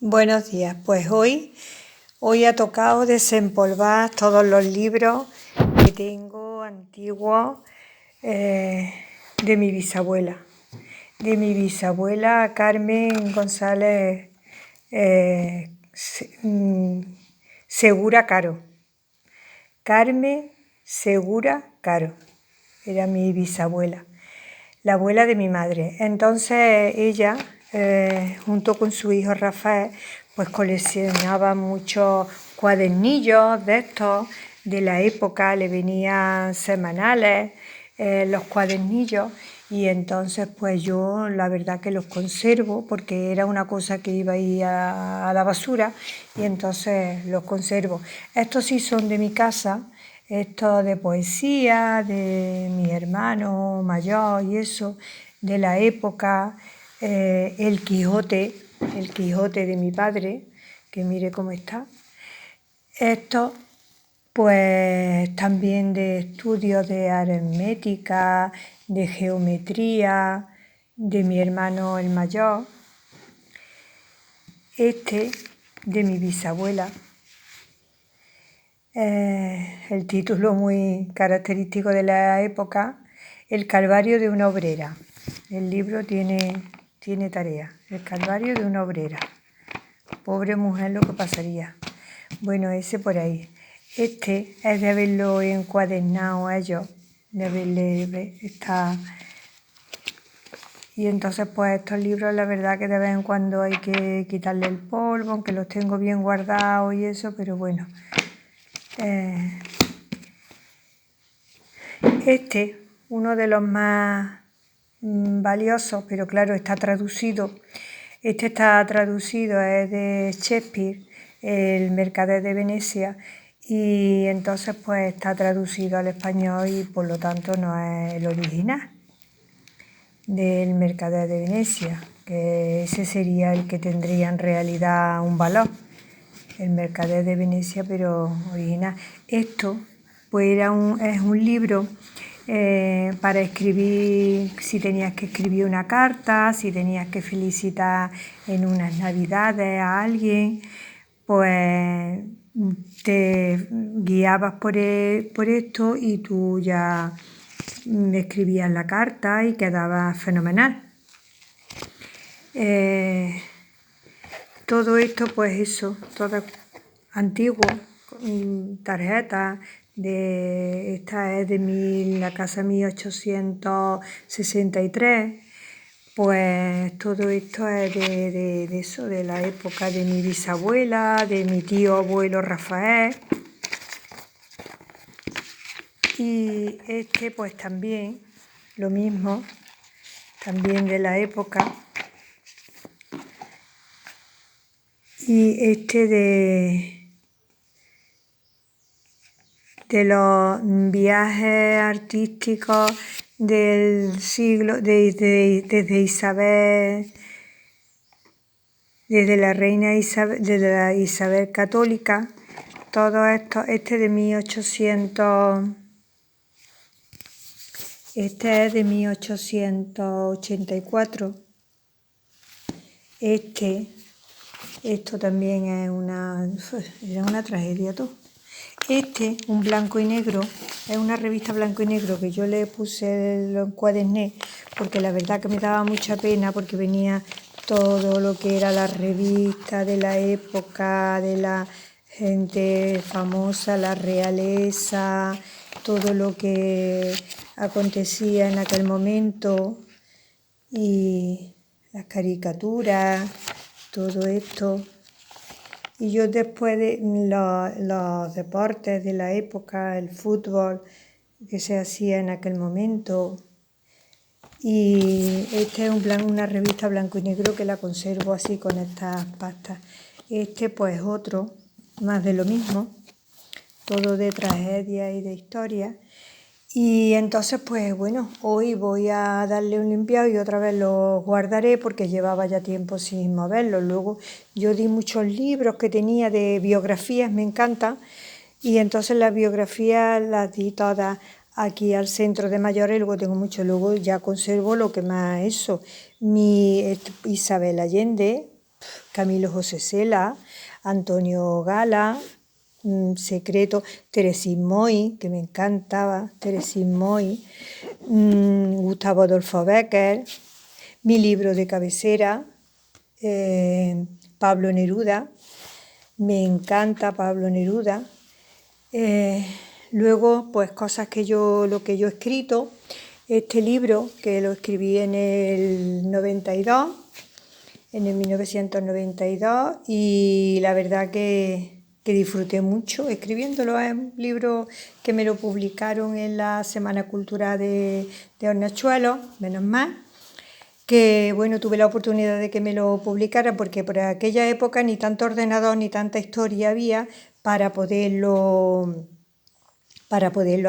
Buenos días, pues hoy ha tocado desempolvar todos los libros que tengo antiguos de mi bisabuela Carmen González Segura Caro. Carmen Segura Caro era mi bisabuela, la abuela de mi madre. Entonces ella, junto con su hijo Rafael, pues coleccionaba muchos cuadernillos de estos de la época, le venían semanales los cuadernillos, y entonces pues yo la verdad que los conservo porque era una cosa que iba a ir a la basura, y entonces los conservo. Estos sí son de mi casa. Esto de poesía, de mi hermano mayor y eso, de la época, el Quijote de mi padre, que mire cómo está. Esto, pues también de estudios de aritmética, de geometría, de mi hermano el mayor. Este, de mi bisabuela. El título muy característico de la época, El calvario de una obrera. El libro tiene tarea, El calvario de una obrera. Pobre mujer lo que pasaría. Bueno, ese por ahí. Este es de haberlo encuadernado a ellos, de haberle está. Y entonces pues estos libros la verdad que de vez en cuando hay que quitarle el polvo, aunque los tengo bien guardados y eso, pero bueno. Este, uno de los más valiosos, pero claro, está traducido. Este está traducido, es de Shakespeare, El mercader de Venecia, y entonces pues está traducido al español y por lo tanto no es el original del mercader de Venecia, que ese sería el que tendría en realidad un valor, el mercader de Venecia, pero original. Esto pues es un libro para escribir, si tenías que escribir una carta, si tenías que felicitar en unas navidades a alguien, pues te guiabas por esto y tú ya escribías la carta y quedaba fenomenal. Todo esto, pues eso, todo antiguo, tarjetas esta es de la casa 1863, pues todo esto es de eso, de la época de mi bisabuela, de mi tío abuelo Rafael. Y este pues también, lo mismo, también de la época. Y este de los viajes artísticos del siglo, desde Isabel, desde la reina Isabel, desde la Isabel católica, todo esto, este es de 1884. Esto también es una tragedia todo. Un blanco y negro, es una revista blanco y negro que yo le puse, lo encuaderné, porque la verdad que me daba mucha pena, porque venía todo lo que era la revista de la época, de la gente famosa, la realeza, todo lo que acontecía en aquel momento, y las caricaturas, todo esto. Y yo después de los deportes de la época, el fútbol que se hacía en aquel momento. Y este es una revista blanco y negro que la conservo así con estas pastas. Pues otro, más de lo mismo, todo de tragedia y de historia. Y entonces pues bueno, hoy voy a darle un limpiado y otra vez lo guardaré porque llevaba ya tiempo sin moverlo. Luego yo di muchos libros que tenía de biografías, me encantan, y entonces las biografías las di todas aquí al centro de mayores, y luego tengo mucho, luego ya conservo lo que más eso, mi Isabel Allende, Camilo José Cela, Antonio Gala, Secreto, Teresín Moy, que me encantaba, Teresín Moy, Gustavo Adolfo Bécquer, mi libro de cabecera, Pablo Neruda, me encanta Pablo Neruda. Luego, pues cosas lo que yo he escrito, este libro que lo escribí en el 92, en el 1992, y la verdad que disfruté mucho escribiéndolo. Es un libro que me lo publicaron en la Semana Cultural de Hornachuelos, menos mal, que bueno, tuve la oportunidad de que me lo publicara porque por aquella época ni tanto ordenador ni tanta historia había para poderlo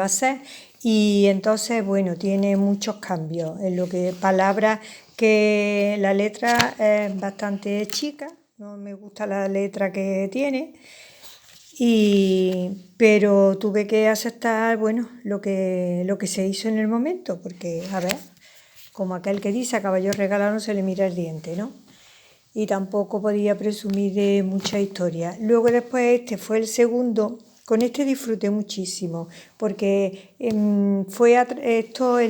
hacer. Y entonces, bueno, tiene muchos cambios en lo que palabras, que la letra es bastante chica, no me gusta la letra que tiene, pero tuve que aceptar, bueno, lo que se hizo en el momento, porque, a ver, como aquel que dice, a caballo regalado no se le mira el diente, ¿no? Y tampoco podía presumir de mucha historia. Luego después este fue el segundo. Con este disfruté muchísimo, porque el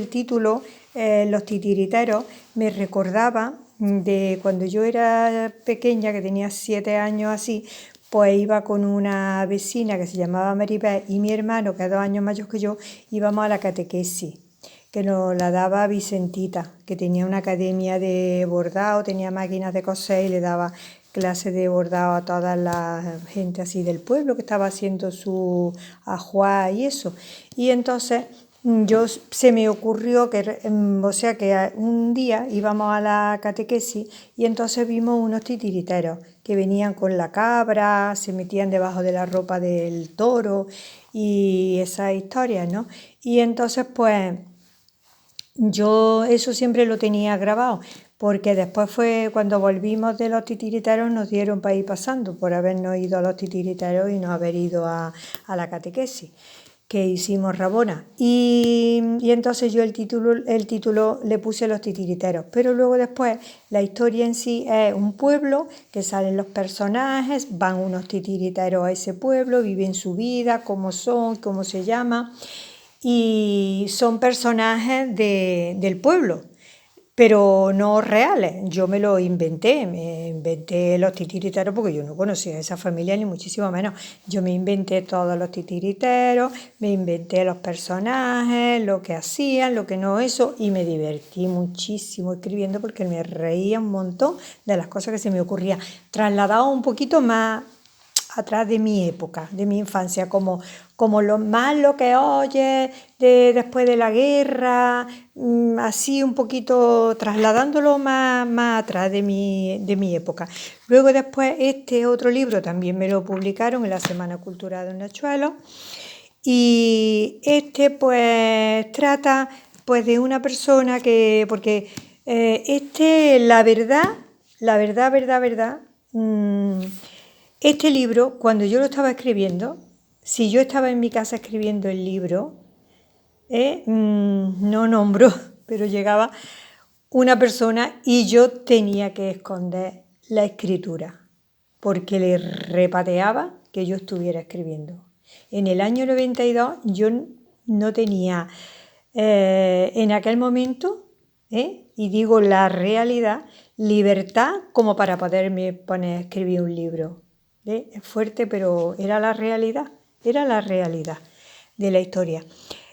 título, Los titiriteros, me recordaba de cuando yo era pequeña, que tenía 7 años así, pues iba con una vecina que se llamaba Maribel y mi hermano, que es 2 años mayor que yo, íbamos a la catequesis, que nos la daba Vicentita, que tenía una academia de bordado, tenía máquinas de coser y le daba clases de bordado a toda la gente así del pueblo que estaba haciendo su ajuar y eso. Y entonces se me ocurrió que un día íbamos a la catequesis y entonces vimos unos titiriteros que venían con la cabra, se metían debajo de la ropa del toro y esas historias, ¿no? Y entonces pues yo eso siempre lo tenía grabado, porque después fue cuando volvimos de los titiriteros, nos dieron para ir pasando por habernos ido a los titiriteros y no haber ido a la catequesis que hicimos Rabona. Y entonces yo el título le puse Los titiriteros, pero luego después la historia en sí es un pueblo que salen los personajes, van unos titiriteros a ese pueblo, viven su vida, cómo son, cómo se llama, y son personajes del pueblo, pero no reales. Yo me inventé los titiriteros porque yo no conocía a esa familia ni muchísimo menos. Yo me inventé todos los titiriteros, me inventé los personajes, lo que hacían, lo que no eso, y me divertí muchísimo escribiendo porque me reía un montón de las cosas que se me ocurrían, trasladado un poquito más atrás de mi época, de mi infancia, como lo que oyes después de la guerra, así un poquito trasladándolo más atrás de mi época. Luego después este otro libro también me lo publicaron en la Semana Cultural de Hornachuelos, y este pues trata pues de una persona porque verdad, este libro, cuando yo lo estaba escribiendo, si yo estaba en mi casa escribiendo el libro, no nombró, pero llegaba una persona y yo tenía que esconder la escritura, porque le repateaba que yo estuviera escribiendo. En el año 92 yo no tenía, en aquel momento, y digo la realidad, libertad como para poderme poner a escribir un libro. Es fuerte, pero era la realidad de la historia.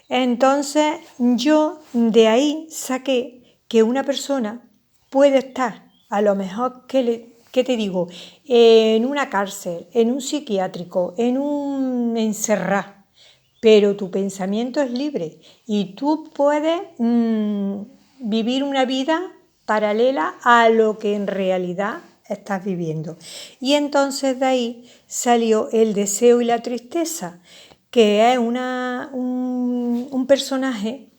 Entonces yo de ahí saqué que una persona puede estar, a lo mejor, ¿qué te digo?, en una cárcel, en un psiquiátrico, en un encerrado, pero tu pensamiento es libre y tú puedes vivir una vida paralela a lo que en realidad estás viviendo. Y entonces de ahí salió El deseo y la tristeza, que es un personaje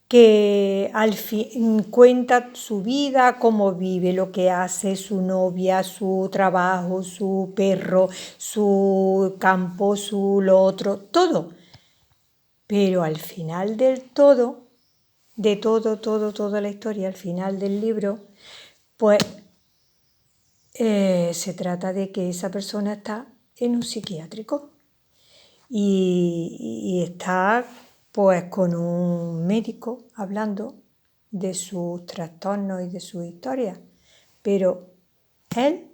que al fin cuenta su vida, cómo vive, lo que hace, su novia, su trabajo, su perro, su campo, lo otro, todo. Pero al final del todo, toda la historia, al final del libro, pues se trata de que esa persona está en un psiquiátrico y está pues con un médico hablando de sus trastornos y de sus historias, pero él,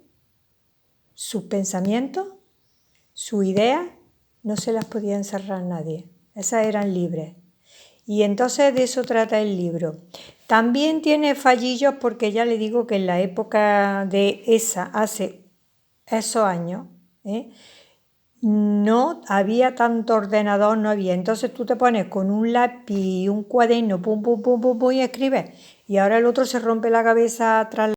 sus pensamientos, sus ideas, no se las podía encerrar nadie, esas eran libres. Y entonces de eso trata el libro. También tiene fallillos porque ya le digo que en la época de esa, hace esos años, no había tanto ordenador, no había. Entonces tú te pones con un lápiz y un cuaderno, pum, pum, pum, pum, pum, y escribes. Y ahora el otro se rompe la cabeza tras